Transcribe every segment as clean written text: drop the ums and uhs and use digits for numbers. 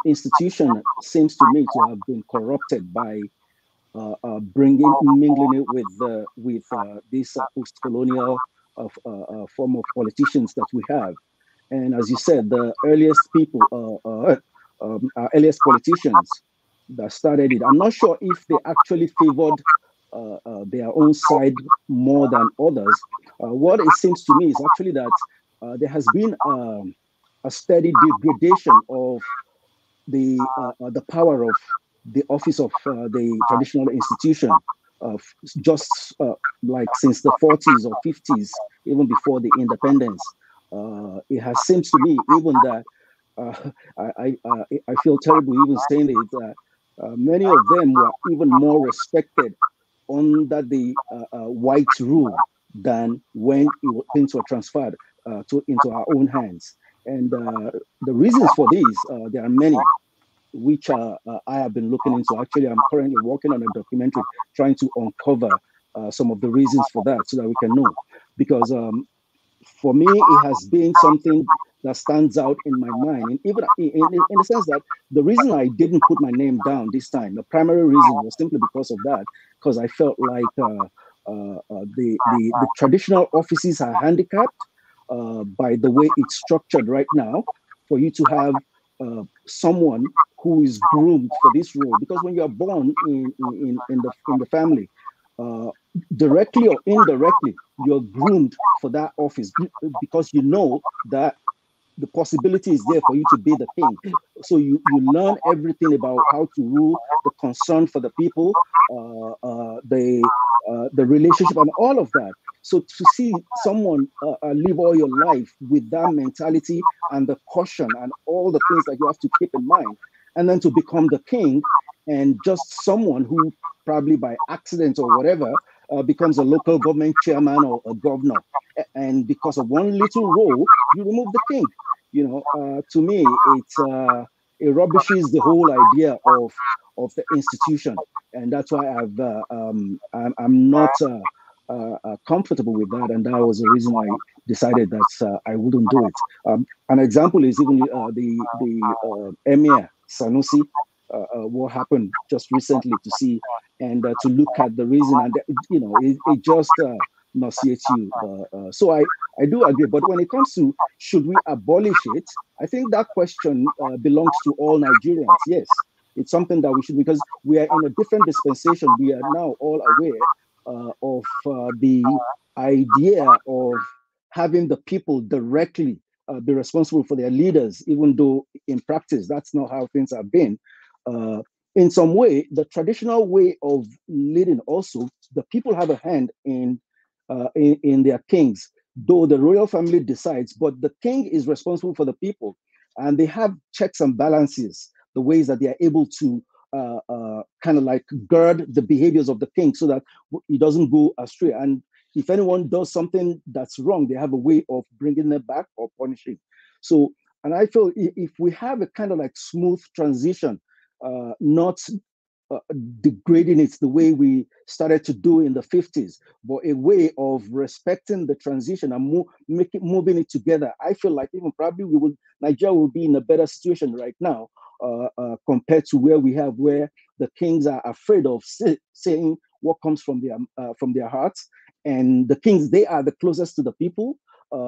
institution seems to me to have been corrupted by mingling it with this post-colonial form of politicians that we have. And as you said, the earliest people, our earliest politicians that started it, I'm not sure if they actually favored their own side more than others. What it seems to me is actually that there has been a steady degradation of the power of the office of the traditional institution, just like since the 40s or 50s, even before the independence. It has seems to me even that I feel terrible even saying it that many of them were even more respected under the white rule than when things were transferred into our own hands. And the reasons for this, there are many which I have been looking into. Actually, I'm currently working on a documentary trying to uncover some of the reasons for that so that we can know. Because for me, it has been something that stands out in my mind. And even in the sense that the reason I didn't put my name down this time, the primary reason was simply because of that, because I felt like the traditional offices are handicapped by the way it's structured right now for you to have someone who is groomed for this role. Because when you are born in the family, uh, directly or indirectly, you're groomed for that office because you know that the possibility is there for you to be the king. So you learn everything about how to rule, the concern for the people, the relationship, and all of that. So to see someone live all your life with that mentality and the caution and all the things that you have to keep in mind, and then to become the king, and just someone who probably by accident or whatever becomes a local government chairman or a governor, and because of one little role, you remove the king. To me, it rubbishes the whole idea of the institution, and that's why I'm not comfortable with that, and that was the reason I decided that I wouldn't do it. An example is even the Emir Sanusi, what happened just recently to see and to look at the reason, and it just nauseates you. So I do agree, but when it comes to should we abolish it, I think that question belongs to all Nigerians. Yes, it's something that we should, because we are in a different dispensation. We are now all aware of the idea of having the people directly be responsible for their leaders, even though in practice that's not how things have been. Uh, in some way, the traditional way of leading also, the people have a hand in their kings, though the royal family decides, but the king is responsible for the people, and they have checks and balances, the ways that they are able to kind of like guard the behaviors of the king so that he doesn't go astray. And if anyone does something that's wrong, they have a way of bringing it back or punishing. So, and I feel if we have a kind of like smooth transition, not degrading it the way we started to do in the 50s, but a way of respecting the transition and moving it together. I feel like even probably Nigeria will be in a better situation right now compared to where we have, where the kings are afraid of saying what comes from their hearts, and the kings, they are the closest to the people.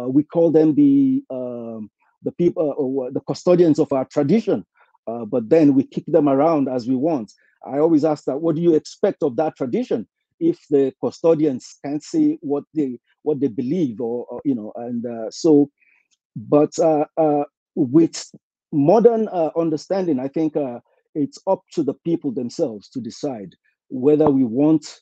We call them the people, or the custodians of our tradition. But then we kick them around as we want. I always ask that, what do you expect of that tradition if the custodians can't say what they believe, and so, but with modern understanding, I think it's up to the people themselves to decide whether we want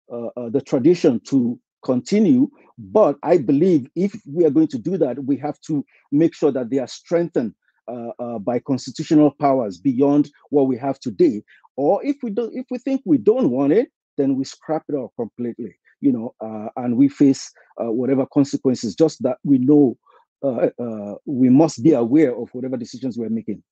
the tradition to continue. But I believe if we are going to do that, we have to make sure that they are strengthened by constitutional powers beyond what we have today. Or if we think we don't want it, then we scrap it out completely, and we face whatever consequences. Just that we know we must be aware of whatever decisions we're making.